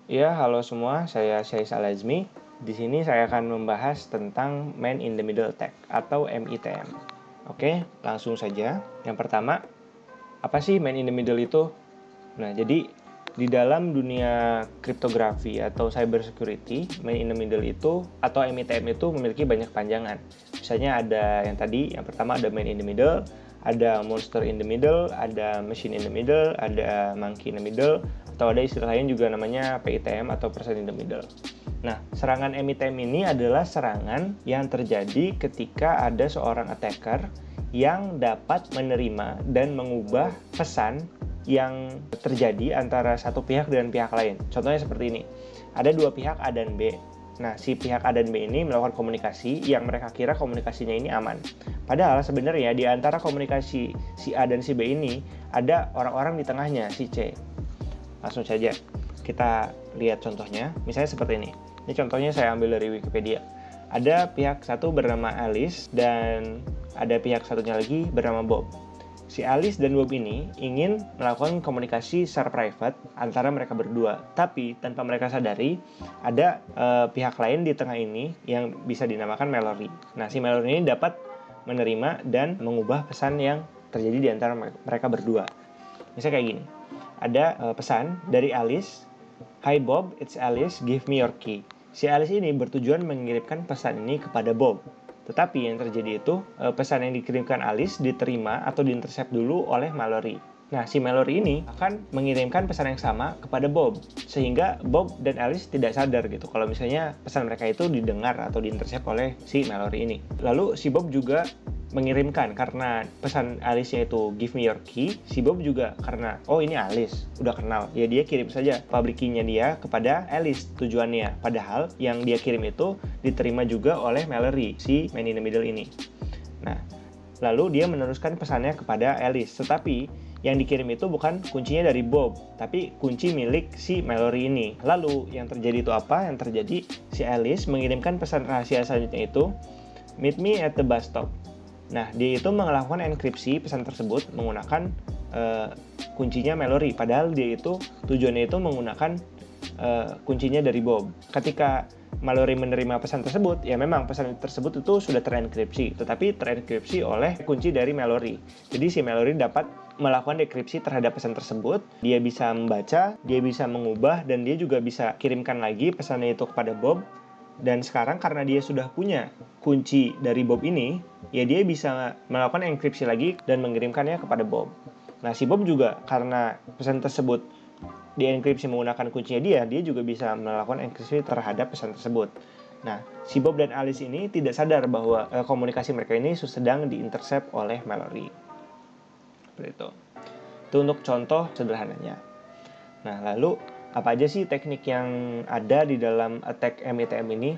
Ya, halo semua, saya Syais Al-Azmi. Di sini saya akan membahas tentang Man in the Middle Attack atau MITM. Oke, langsung saja. Yang pertama, apa sih Man in the Middle itu? Nah, jadi di dalam dunia kriptografi atau cyber security, Man in the Middle itu atau MITM itu memiliki banyak panjangan. Misalnya ada yang pertama ada Man in the Middle, ada Monster in the Middle, ada Machine in the Middle, ada Monkey in the Middle, atau ada istilah lain juga namanya PITM atau Person in the Middle. Nah, serangan MITM ini adalah serangan yang terjadi ketika ada seorang attacker yang dapat menerima dan mengubah pesan yang terjadi antara satu pihak dan pihak lain. Contohnya seperti ini. Ada dua pihak A dan B. Nah, si pihak A dan B ini melakukan komunikasi yang mereka kira komunikasinya ini aman. Padahal sebenarnya di antara komunikasi si A dan si B ini ada orang-orang di tengahnya, si C. Langsung saja kita lihat contohnya. Misalnya seperti ini. Ini contohnya saya ambil dari Wikipedia. Ada pihak satu bernama Alice dan ada pihak satunya lagi bernama Bob. Si Alice dan Bob ini ingin melakukan komunikasi secara private antara mereka berdua. Tapi tanpa mereka sadari, ada pihak lain di tengah ini yang bisa dinamakan Mallory. Nah, si Mallory ini dapat menerima dan mengubah pesan yang terjadi di antara mereka berdua. Misalnya kayak gini. Ada pesan dari Alice, "Hi Bob, it's Alice, give me your key." Si Alice ini bertujuan mengirimkan pesan ini kepada Bob. Tetapi yang terjadi itu, pesan yang dikirimkan Alice diterima atau diintercept dulu oleh Mallory. Nah, si Mallory ini akan mengirimkan pesan yang sama kepada Bob. Sehingga Bob dan Alice tidak sadar gitu kalau misalnya pesan mereka itu didengar atau diintercept oleh si Mallory ini. Lalu si Bob juga mengirimkan karena pesan Alice-nya itu give me your key. Si Bob juga karena oh ini Alice udah kenal ya, dia kirim saja public key-nya dia kepada Alice tujuannya, padahal yang dia kirim itu diterima juga oleh Mallory, si Man in the Middle ini. Nah, lalu dia meneruskan pesannya kepada Alice, tetapi yang dikirim itu bukan kuncinya dari Bob, tapi kunci milik si Mallory ini. Lalu yang terjadi itu apa? Yang terjadi si Alice mengirimkan pesan rahasia selanjutnya itu meet me at the bus stop. Nah, dia itu melakukan enkripsi pesan tersebut menggunakan kuncinya Mallory. Padahal dia itu tujuannya itu menggunakan kuncinya dari Bob. Ketika Mallory menerima pesan tersebut, ya memang pesan tersebut itu sudah terenkripsi, tetapi terenkripsi oleh kunci dari Mallory. Jadi si Mallory dapat melakukan dekripsi terhadap pesan tersebut. Dia bisa membaca, dia bisa mengubah, dan dia juga bisa kirimkan lagi pesannya itu kepada Bob. Dan sekarang karena dia sudah punya kunci dari Bob ini, ya dia bisa melakukan enkripsi lagi dan mengirimkannya kepada Bob. Nah, si Bob juga karena pesan tersebut dienkripsi menggunakan kuncinya dia juga bisa melakukan enkripsi terhadap pesan tersebut. Nah, si Bob dan Alice ini tidak sadar bahwa komunikasi mereka ini sedang diintercept oleh Mallory. Seperti itu. Itu untuk contoh sederhananya. Nah, lalu apa aja sih teknik yang ada di dalam attack MITM ini?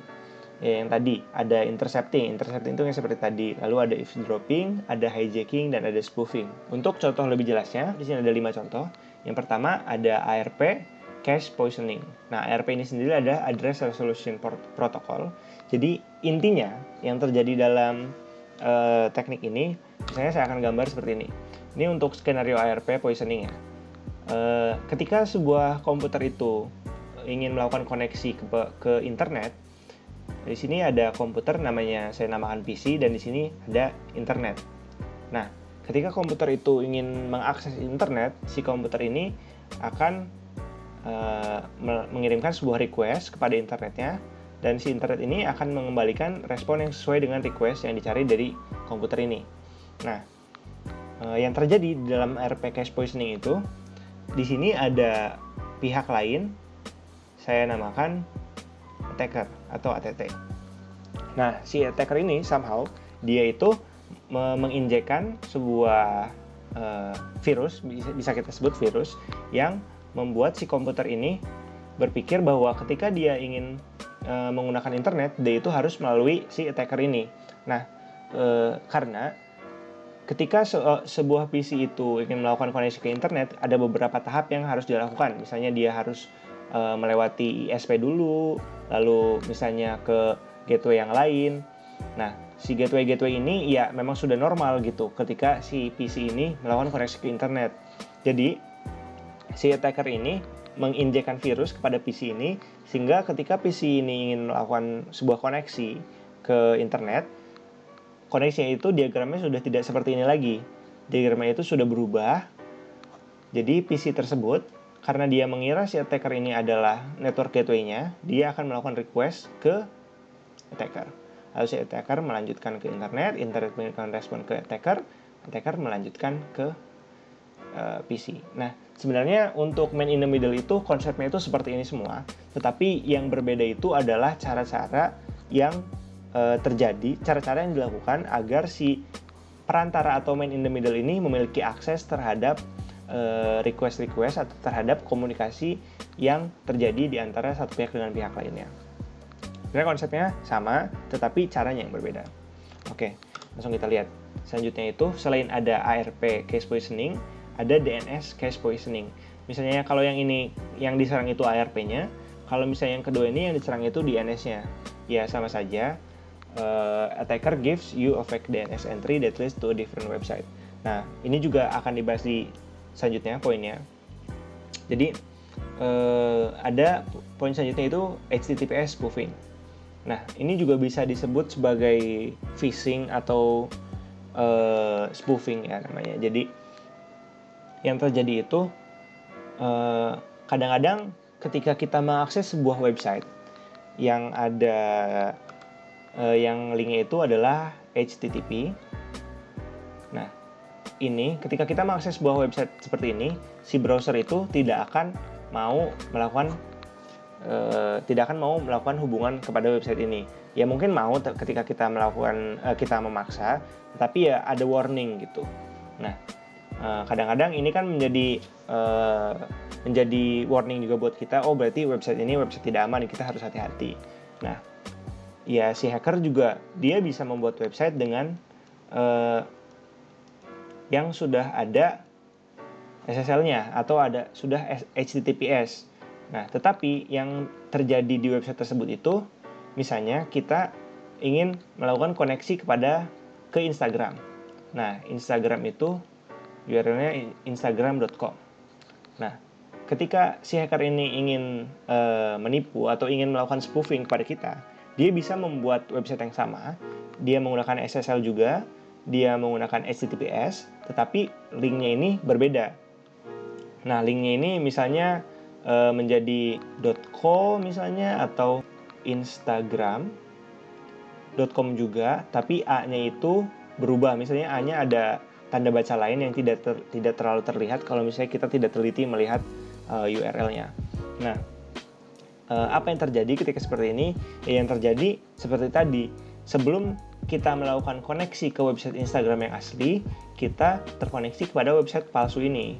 Ya, yang tadi ada intercepting itu yang seperti tadi. Lalu ada eavesdropping, ada hijacking, dan ada spoofing. Untuk contoh lebih jelasnya, di sini ada 5 contoh. Yang pertama ada ARP, cache poisoning. Nah, ARP ini sendiri ada address resolution protocol. Jadi intinya yang terjadi dalam teknik ini, misalnya saya akan gambar seperti ini. Ini untuk skenario ARP poisoning ya. Ketika sebuah komputer itu ingin melakukan koneksi ke internet, di sini ada komputer namanya saya namakan PC dan di sini ada internet. Nah, ketika komputer itu ingin mengakses internet, si komputer ini akan mengirimkan sebuah request kepada internetnya, dan si internet ini akan mengembalikan respon yang sesuai dengan request yang dicari dari komputer ini. Nah, yang terjadi di dalam ARP cache poisoning itu, di sini ada pihak lain, saya namakan attacker atau ATT. Nah, si attacker ini somehow dia itu menginjekkan sebuah virus, bisa kita sebut virus, yang membuat si komputer ini berpikir bahwa ketika dia ingin menggunakan internet, dia itu harus melalui si attacker ini. Nah, karena ketika sebuah PC itu ingin melakukan koneksi ke internet, ada beberapa tahap yang harus dilakukan. Misalnya dia harus melewati ISP dulu, lalu misalnya ke gateway yang lain. Nah, si gateway ini ya memang sudah normal gitu ketika si PC ini melakukan koneksi ke internet. Jadi, si attacker ini menginjekkan virus kepada PC ini, sehingga ketika PC ini ingin melakukan sebuah koneksi ke internet, koneksinya itu diagramnya sudah tidak seperti ini lagi. Diagramnya itu sudah berubah. Jadi PC tersebut, karena dia mengira si attacker ini adalah network gateway-nya, dia akan melakukan request ke attacker. Lalu si attacker melanjutkan ke internet memberikan respon ke attacker melanjutkan ke PC. Nah, sebenarnya untuk man in the middle itu konsepnya itu seperti ini semua, tetapi yang berbeda itu adalah cara-cara yang terjadi, cara-cara yang dilakukan agar si perantara atau man in the middle ini memiliki akses terhadap request-request atau terhadap komunikasi yang terjadi di antara satu pihak dengan pihak lainnya. Sebenarnya konsepnya sama, tetapi caranya yang berbeda. Oke, langsung kita lihat. Selanjutnya itu, selain ada ARP cache poisoning, ada DNS cache poisoning. Misalnya kalau yang ini, yang diserang itu ARP-nya, kalau misalnya yang kedua ini yang diserang itu DNS-nya. Ya, sama saja. Attacker gives you a fake DNS entry that leads to a different website. Nah, ini juga akan dibahas di selanjutnya poinnya. Jadi, ada poin selanjutnya itu HTTPS spoofing. Nah, ini juga bisa disebut sebagai phishing atau spoofing ya namanya. Jadi, yang terjadi itu kadang-kadang ketika kita mengakses sebuah website yang ada yang linknya itu adalah HTTP. Nah, ini ketika kita mengakses sebuah website seperti ini, si browser itu tidak akan mau melakukan hubungan kepada website ini. Ya mungkin mau ketika kita kita memaksa, tapi ya ada warning gitu. Nah, kadang-kadang ini kan menjadi warning juga buat kita. Oh, berarti website ini website tidak aman, kita harus hati-hati. Nah, ya si hacker juga dia bisa membuat website dengan yang sudah ada SSL-nya atau sudah HTTPS. Nah, tetapi yang terjadi di website tersebut itu, misalnya kita ingin melakukan koneksi ke Instagram. Nah, Instagram itu URL-nya instagram.com. Nah, ketika si hacker ini ingin menipu atau ingin melakukan spoofing kepada kita, dia bisa membuat website yang sama. Dia menggunakan SSL juga, dia menggunakan HTTPS, tetapi linknya ini berbeda. Nah, linknya ini misalnya menjadi .co misalnya atau instagram.com juga, tapi A-nya itu berubah. Misalnya A-nya ada tanda baca lain yang tidak terlalu terlihat kalau misalnya kita tidak teliti melihat URL-nya. Nah, apa yang terjadi ketika seperti ini? Ya, yang terjadi seperti tadi, sebelum kita melakukan koneksi ke website Instagram yang asli, kita terkoneksi kepada website palsu ini.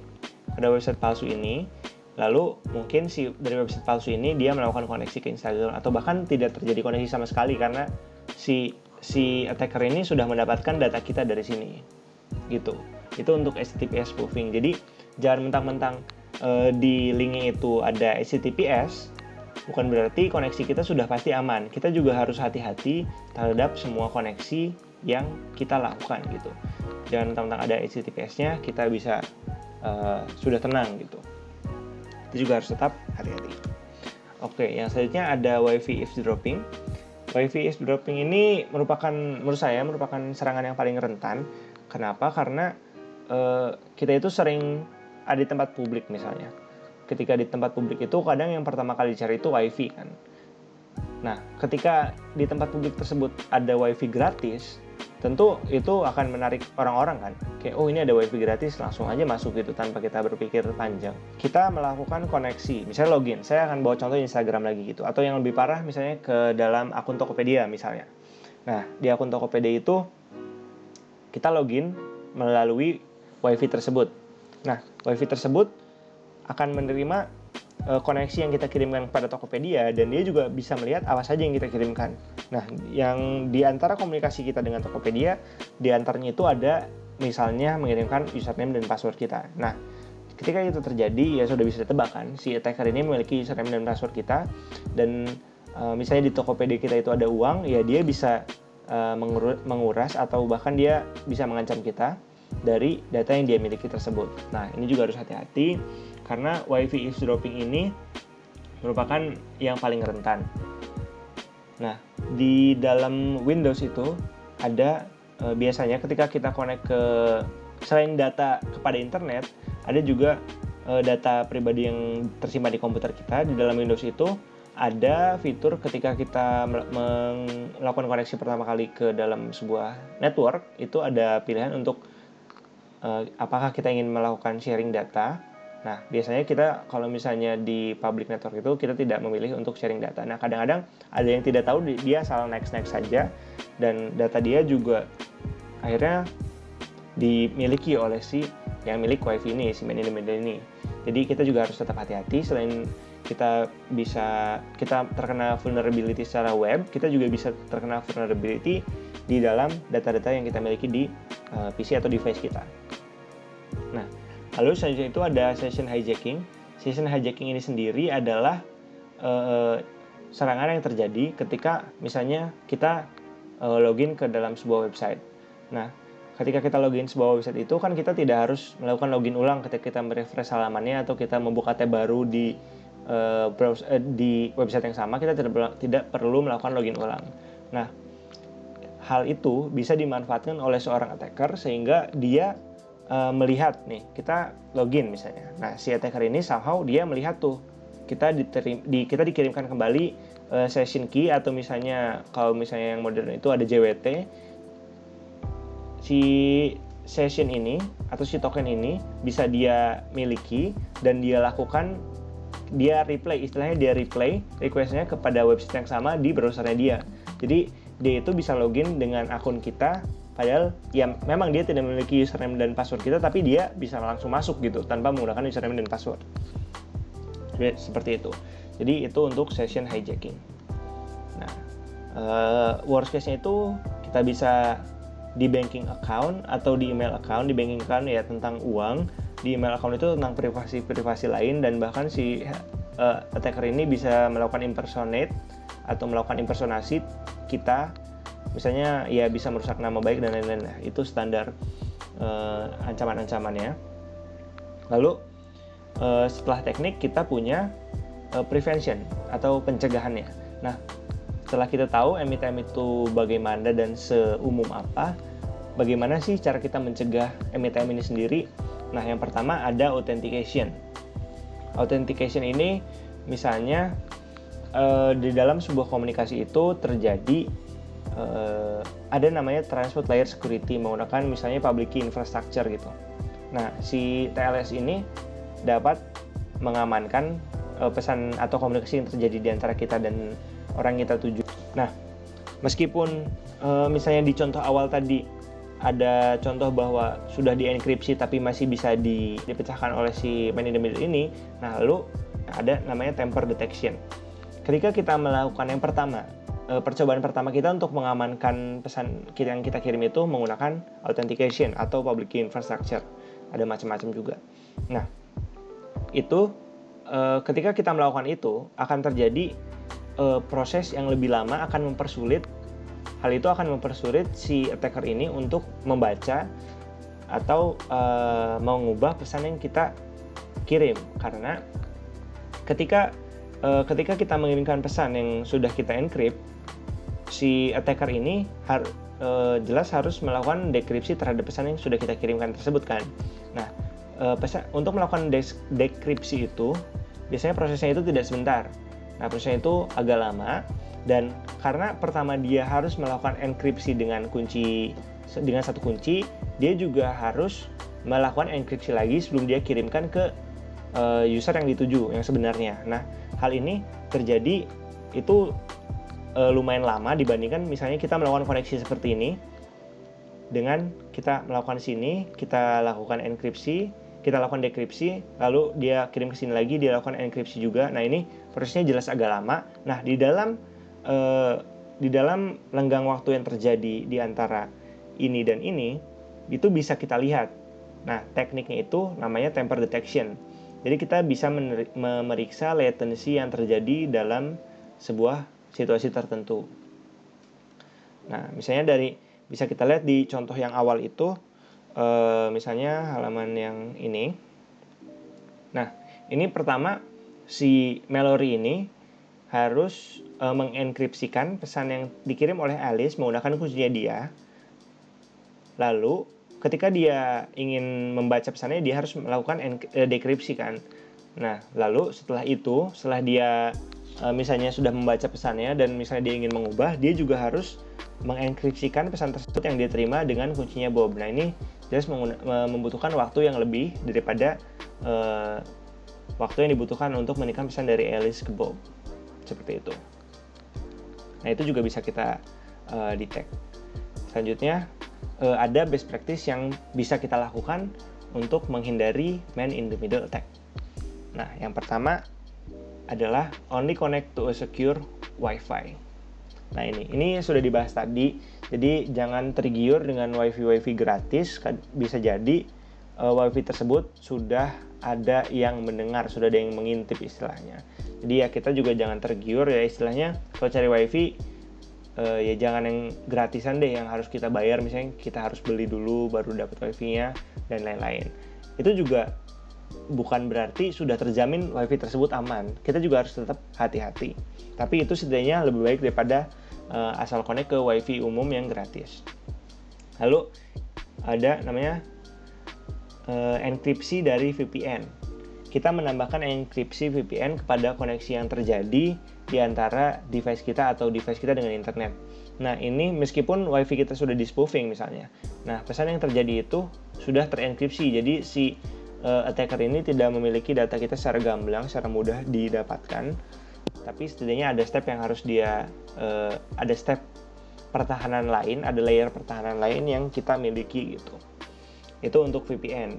Lalu mungkin dari website palsu ini dia melakukan koneksi ke Instagram, atau bahkan tidak terjadi koneksi sama sekali karena si attacker ini sudah mendapatkan data kita dari sini. Gitu. Itu untuk HTTPS spoofing. Jadi jangan mentang-mentang di linknya itu ada HTTPS, bukan berarti koneksi kita sudah pasti aman. Kita juga harus hati-hati terhadap semua koneksi yang kita lakukan gitu. Jangan mentang-mentang ada HTTPS-nya kita bisa sudah tenang gitu. Itu juga harus tetap hati-hati. Oke, yang selanjutnya ada Wi-Fi eavesdropping. Wi-Fi eavesdropping ini menurut saya merupakan serangan yang paling rentan. Kenapa? Karena kita itu sering ada di tempat publik misalnya. Ketika di tempat publik itu kadang yang pertama kali dicari itu Wi-Fi kan. Nah, ketika di tempat publik tersebut ada Wi-Fi gratis, tentu itu akan menarik orang-orang kan. Kayak, oh ini ada Wi-Fi gratis, langsung aja masuk gitu tanpa kita berpikir panjang. Kita melakukan koneksi, misalnya login. Saya akan bawa contoh Instagram lagi gitu. Atau yang lebih parah misalnya ke dalam akun Tokopedia misalnya. Nah, di akun Tokopedia itu kita login melalui Wi-Fi tersebut. Nah, Wi-Fi tersebut akan menerima koneksi yang kita kirimkan kepada Tokopedia, dan dia juga bisa melihat apa saja yang kita kirimkan. Nah, yang di antara komunikasi kita dengan Tokopedia, di antaranya itu ada misalnya mengirimkan username dan password kita. Nah, ketika itu terjadi, ya sudah bisa ditebak kan, si attacker ini memiliki username dan password kita, dan misalnya di Tokopedia kita itu ada uang, ya dia bisa menguras atau bahkan dia bisa mengancam kita dari data yang dia miliki tersebut. Nah, ini juga harus hati-hati karena WiFi eavesdropping ini merupakan yang paling rentan. Nah, di dalam Windows itu ada biasanya ketika kita connect ke, selain data kepada internet, ada juga data pribadi yang tersimpan di komputer kita. Di dalam Windows itu ada fitur ketika kita melakukan koneksi pertama kali ke dalam sebuah network, itu ada pilihan untuk apakah kita ingin melakukan sharing data. Nah, biasanya kita kalau misalnya di public network itu kita tidak memilih untuk sharing data. Nah, kadang-kadang ada yang tidak tahu, dia asal next saja, dan data dia juga akhirnya dimiliki oleh si yang milik WiFi ini, si man in the middle ini. Jadi kita juga harus tetap hati-hati. Selain kita terkena vulnerability secara web, kita juga bisa terkena vulnerability di dalam data-data yang kita miliki di PC atau device kita. Nah, lalu selanjutnya itu ada session hijacking. Session hijacking ini sendiri adalah serangan yang terjadi ketika misalnya kita login ke dalam sebuah website. Nah, ketika kita login sebuah website itu kan kita tidak harus melakukan login ulang ketika kita merefresh halamannya atau kita membuka tab baru di di website yang sama. Kita tidak perlu melakukan login ulang. Nah, hal itu bisa dimanfaatkan oleh seorang attacker sehingga dia melihat nih, kita login misalnya. Nah, si attacker ini somehow dia melihat tuh kita dikirimkan kembali session key, atau misalnya kalau misalnya yang modern itu ada JWT. Si session ini atau si token ini bisa dia miliki dan dia replay, istilahnya dia replay requestnya kepada website yang sama di browsernya dia. Jadi dia itu bisa login dengan akun kita, padahal ya memang dia tidak memiliki username dan password kita, tapi dia bisa langsung masuk gitu tanpa menggunakan username dan password. Seperti itu. Jadi itu untuk session hijacking. Nah, worst case-nya itu kita bisa di banking account atau di email account. Di banking account ya tentang uang, di email account itu tentang privasi lain, dan bahkan si attacker ini bisa melakukan impersonate atau melakukan impersonasi kita, misalnya ya bisa merusak nama baik dan lain-lain. Nah, itu standar ancaman-ancamannya. Lalu setelah teknik kita punya prevention atau pencegahannya. Nah, setelah kita tahu MITM itu bagaimana dan seumum apa, bagaimana sih cara kita mencegah MITM ini sendiri? Nah, yang pertama ada authentication. Authentication ini misalnya di dalam sebuah komunikasi itu terjadi ada namanya transport layer security menggunakan misalnya public key infrastructure gitu. Nah, si TLS ini dapat mengamankan pesan atau komunikasi yang terjadi di antara kita dan orang yang kita tuju. Nah, meskipun misalnya di contoh awal tadi ada contoh bahwa sudah dienkripsi tapi masih bisa dipecahkan oleh si man in the middle ini. Nah, lalu ada namanya tamper detection. Ketika kita melakukan yang pertama, percobaan pertama kita untuk mengamankan pesan yang kita kirim itu menggunakan authentication atau public key infrastructure. Ada macam-macam juga. Nah, itu ketika kita melakukan itu akan terjadi proses yang lebih lama, akan mempersulit. Hal itu akan mempersulit si attacker ini untuk membaca atau mengubah pesan yang kita kirim, karena ketika kita mengirimkan pesan yang sudah kita encrypt, si attacker ini jelas harus melakukan dekripsi terhadap pesan yang sudah kita kirimkan tersebut kan. Nah, untuk melakukan dekripsi itu biasanya prosesnya itu tidak sebentar. Nah, prosesnya itu agak lama, dan karena pertama dia harus melakukan enkripsi dengan satu kunci, dia juga harus melakukan enkripsi lagi sebelum dia kirimkan ke user yang dituju yang sebenarnya. Nah, hal ini terjadi itu lumayan lama dibandingkan misalnya kita melakukan koneksi seperti ini. Dengan kita melakukan sini, kita lakukan enkripsi, kita lakukan dekripsi, lalu dia kirim ke sini lagi, dia lakukan enkripsi juga. Nah, ini prosesnya jelas agak lama. Nah, di dalam lenggang waktu yang terjadi di antara ini dan ini, itu bisa kita lihat. Nah, tekniknya itu namanya tamper detection. Jadi kita bisa memeriksa latency yang terjadi dalam sebuah situasi tertentu. Nah, misalnya bisa kita lihat di contoh yang awal itu, misalnya halaman yang ini. Nah, Ini pertama, si Mallory ini harus mengenkripsikan pesan yang dikirim oleh Alice menggunakan kuncinya dia. Lalu ketika dia ingin membaca pesannya, dia harus melakukan dekripsi kan. Nah, lalu setelah dia misalnya sudah membaca pesannya dan misalnya dia ingin mengubah, dia juga harus mengenkripsikan pesan tersebut yang dia terima dengan kuncinya Bob. Nah, ini jelas membutuhkan waktu yang lebih daripada waktu yang dibutuhkan untuk menikam pesan dari Alice ke Bob. Seperti itu. Nah, itu juga bisa kita detect. Selanjutnya, ada best practice yang bisa kita lakukan untuk menghindari man-in-the-middle attack. Nah, yang pertama adalah only connect to a secure Wi-Fi. Nah, ini sudah dibahas tadi. Jadi, jangan tergiur dengan Wi-Fi gratis. Bisa jadi Wi-Fi tersebut sudah ada yang mendengar, sudah ada yang mengintip istilahnya. Jadi ya kita juga jangan tergiur ya istilahnya. Kalau cari Wi-Fi ya jangan yang gratisan deh, yang harus kita bayar, misalnya kita harus beli dulu baru dapat Wi-Fi-nya dan lain-lain. Itu juga bukan berarti sudah terjamin Wi-Fi tersebut aman. Kita juga harus tetap hati-hati. Tapi itu setidaknya lebih baik daripada asal connect ke Wi-Fi umum yang gratis. Lalu ada namanya enkripsi dari VPN. Kita menambahkan enkripsi VPN kepada koneksi yang terjadi di antara device kita atau device kita dengan internet. Nah, ini meskipun Wi-Fi kita sudah di spoofing misalnya. Nah, pesan yang terjadi itu sudah terenkripsi. Jadi si attacker ini tidak memiliki data kita secara gamblang, secara mudah didapatkan. Tapi setidaknya ada step yang harus ada step pertahanan lain, ada layer pertahanan lain yang kita miliki gitu. Itu untuk VPN.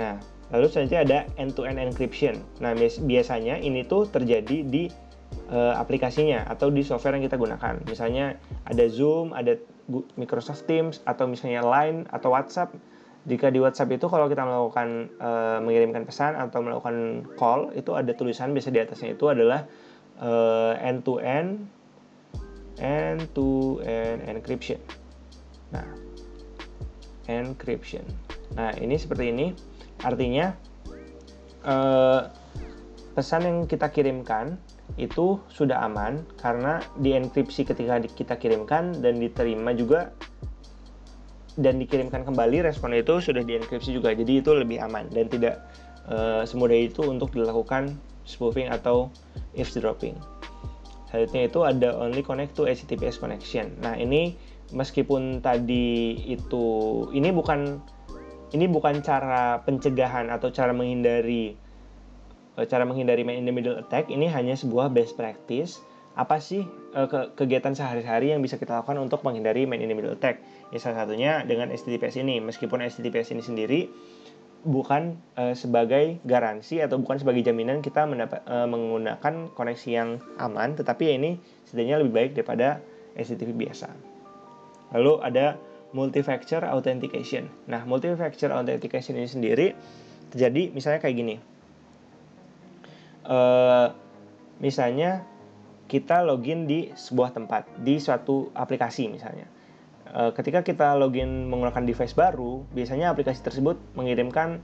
Nah, lalu selanjutnya ada end-to-end encryption. Nah, biasanya ini tuh terjadi di aplikasinya atau di software yang kita gunakan. Misalnya ada Zoom, ada Microsoft Teams, atau misalnya Line atau WhatsApp. Jika di WhatsApp itu kalau kita melakukan mengirimkan pesan atau melakukan call, itu ada tulisan biasa di atasnya itu adalah end-to-end encryption. Nah, encryption. Nah, ini seperti ini. Artinya pesan yang kita kirimkan itu sudah aman karena dienkripsi ketika kita kirimkan dan diterima juga dan dikirimkan kembali, responnya itu sudah dienkripsi juga. Jadi itu lebih aman dan tidak semudah itu untuk dilakukan spoofing atau eavesdropping. Selanjutnya itu ada only connect to HTTPS connection. Nah, ini meskipun tadi itu ini bukan cara pencegahan atau cara menghindari man in the middle attack. Ini hanya sebuah best practice. Apa sih kegiatan sehari-hari yang bisa kita lakukan untuk menghindari man in the middle attack? Ya, salah satunya dengan HTTPS ini. Meskipun HTTPS ini sendiri bukan sebagai garansi atau bukan sebagai jaminan kita menggunakan koneksi yang aman, tetapi ya ini setidaknya lebih baik daripada HTTP biasa. Lalu ada multi-factor authentication. Nah, multi-factor authentication ini sendiri terjadi misalnya kayak gini. Misalnya kita login di sebuah tempat, di suatu aplikasi misalnya. Ketika kita login menggunakan device baru, biasanya aplikasi tersebut mengirimkan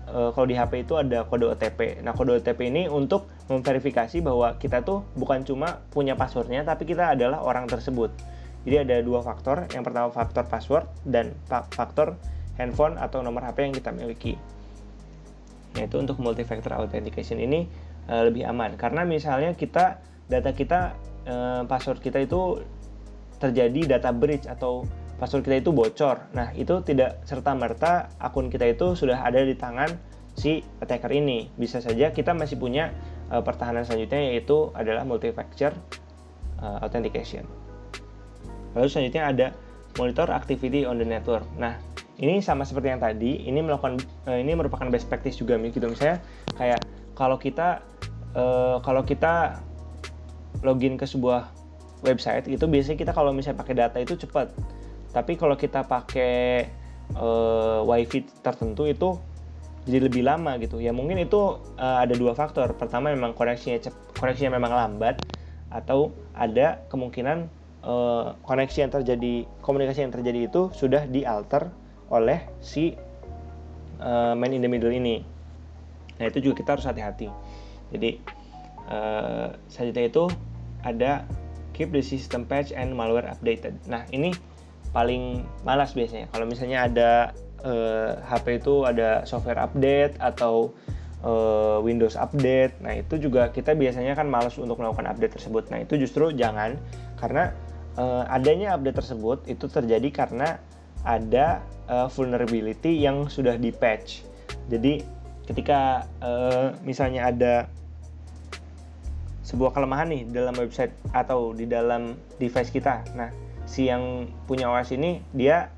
kalau di HP itu ada kode OTP. Nah, kode OTP ini untuk memverifikasi bahwa kita tuh bukan cuma punya passwordnya, tapi kita adalah orang tersebut. Jadi ada dua faktor. Yang pertama faktor password dan faktor handphone atau nomor HP yang kita miliki. Nah, itu untuk multi-factor authentication ini lebih aman. Karena misalnya data kita, password kita itu terjadi data breach atau password kita itu bocor. Nah, itu tidak serta-merta akun kita itu sudah ada di tangan si attacker ini. Bisa saja kita masih punya pertahanan selanjutnya, yaitu adalah multi-factor authentication. Lalu selanjutnya ada monitor activity on the network. Nah, ini sama seperti yang tadi. Ini merupakan best practice juga gitu. Misalnya kayak kalau kita login ke sebuah website itu biasanya kita kalau misalnya pakai data itu cepat. Tapi kalau kita pakai wifi tertentu itu jadi lebih lama gitu. Ya mungkin itu ada dua faktor. Pertama memang koneksinya memang lambat, atau ada kemungkinan komunikasi yang terjadi itu sudah dialter oleh si man in the middle ini. Nah, itu juga kita harus hati-hati. Jadi selanjutnya itu ada keep the system patch and malware updated. Nah, ini paling malas biasanya. Kalau misalnya ada HP itu ada software update atau Windows update, nah itu juga kita biasanya kan malas untuk melakukan update tersebut. Nah, itu justru jangan, karena adanya update tersebut itu terjadi karena ada vulnerability yang sudah di patch. Jadi ketika misalnya ada sebuah kelemahan nih dalam website atau di dalam device kita, nah si yang punya OS ini dia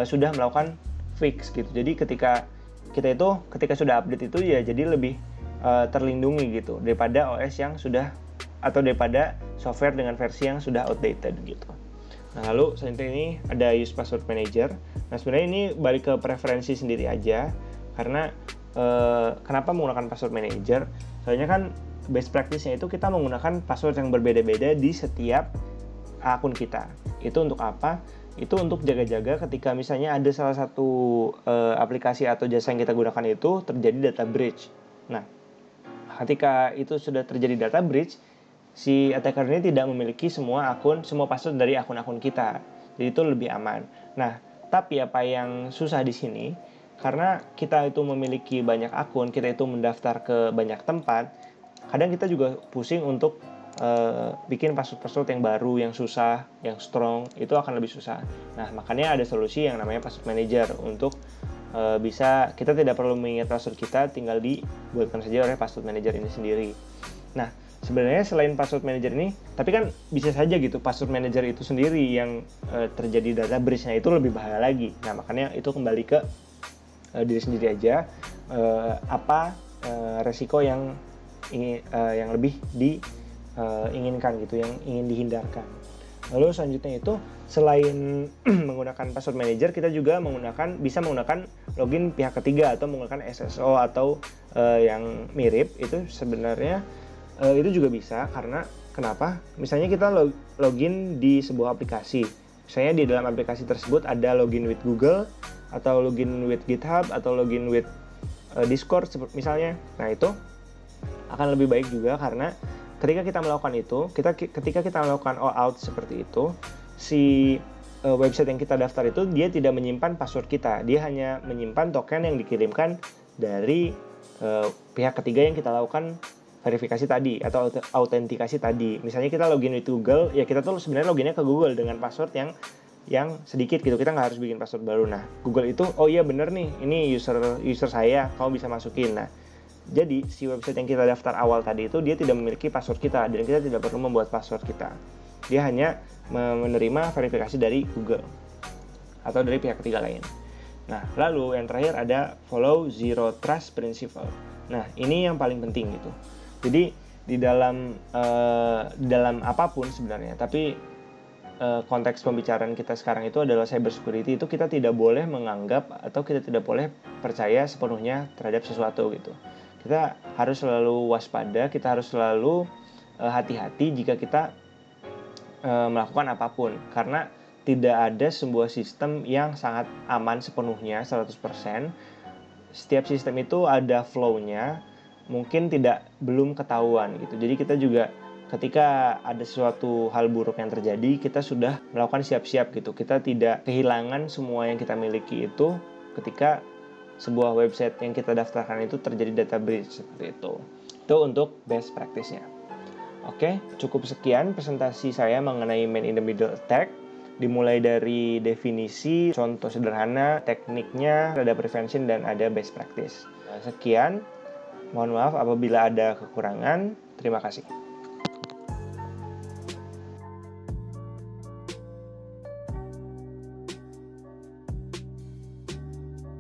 sudah melakukan fix gitu. Jadi ketika sudah update itu ya jadi lebih terlindungi gitu daripada OS yang sudah, atau daripada software dengan versi yang sudah outdated gitu. Nah, lalu selanjutnya ini ada use password manager. Nah, sebenarnya ini balik ke preferensi sendiri aja, karena kenapa menggunakan password manager? Soalnya kan best practice-nya itu kita menggunakan password yang berbeda-beda di setiap akun kita. Itu untuk apa? Itu untuk jaga-jaga ketika misalnya ada salah satu aplikasi atau jasa yang kita gunakan itu terjadi data breach. Nah, ketika itu sudah terjadi data breach, si attacker ini tidak memiliki semua password dari akun-akun kita. Jadi itu lebih aman. Nah, tapi apa yang susah di sini, karena kita itu memiliki banyak akun, kita itu mendaftar ke banyak tempat, kadang kita juga pusing untuk bikin password yang baru, yang susah, yang strong, itu akan lebih susah. Nah, makanya ada solusi yang namanya password manager untuk bisa kita tidak perlu mengingat password kita, tinggal dibuatkan saja oleh password manager ini sendiri. Nah, sebenarnya selain password manager ini, tapi kan bisa saja gitu password manager itu sendiri yang terjadi data breach-nya itu lebih bahaya lagi. Nah, makanya itu kembali ke diri sendiri aja, apa resiko yang lebih diinginkan gitu, yang ingin dihindarkan. Lalu selanjutnya itu selain menggunakan password manager, kita juga bisa menggunakan login pihak ketiga atau menggunakan SSO atau yang mirip. Itu sebenarnya itu juga bisa, karena kenapa? Misalnya kita login di sebuah aplikasi. Misalnya di dalam aplikasi tersebut ada login with Google atau login with GitHub atau login with Discord misalnya. Nah, itu akan lebih baik juga, karena ketika kita melakukan itu, ketika kita melakukan all out seperti itu, si website yang kita daftar itu dia tidak menyimpan password kita, dia hanya menyimpan token yang dikirimkan dari pihak ketiga yang kita lakukan verifikasi tadi atau autentikasi tadi. Misalnya kita login with Google, ya kita tuh sebenarnya loginnya ke Google dengan password yang sedikit gitu, kita nggak harus bikin password baru. Nah, Google itu, oh iya bener nih, ini user saya, kamu bisa masukin. Nah, jadi si website yang kita daftar awal tadi itu dia tidak memiliki password kita, dan kita tidak perlu membuat password kita. Dia hanya menerima verifikasi dari Google atau dari pihak ketiga lain. Nah, lalu yang terakhir ada follow zero trust principle. Nah, ini yang paling penting gitu. Jadi di dalam apapun sebenarnya, tapi konteks pembicaraan kita sekarang itu adalah cyber security, itu kita tidak boleh menganggap atau kita tidak boleh percaya sepenuhnya terhadap sesuatu gitu. Kita harus selalu waspada, kita harus selalu hati-hati jika kita melakukan apapun, karena tidak ada sebuah sistem yang sangat aman sepenuhnya 100%. Setiap sistem itu ada flow-nya, mungkin belum ketahuan gitu. Jadi kita juga ketika ada suatu hal buruk yang terjadi, kita sudah melakukan siap-siap gitu. Kita tidak kehilangan semua yang kita miliki itu ketika sebuah website yang kita daftarkan itu terjadi data breach seperti itu. Itu untuk best practice-nya. Oke, cukup sekian presentasi saya mengenai man in the middle attack. Dimulai dari definisi, contoh sederhana, tekniknya, ada prevention, dan ada best practice. Sekian, mohon maaf apabila ada kekurangan. Terima kasih.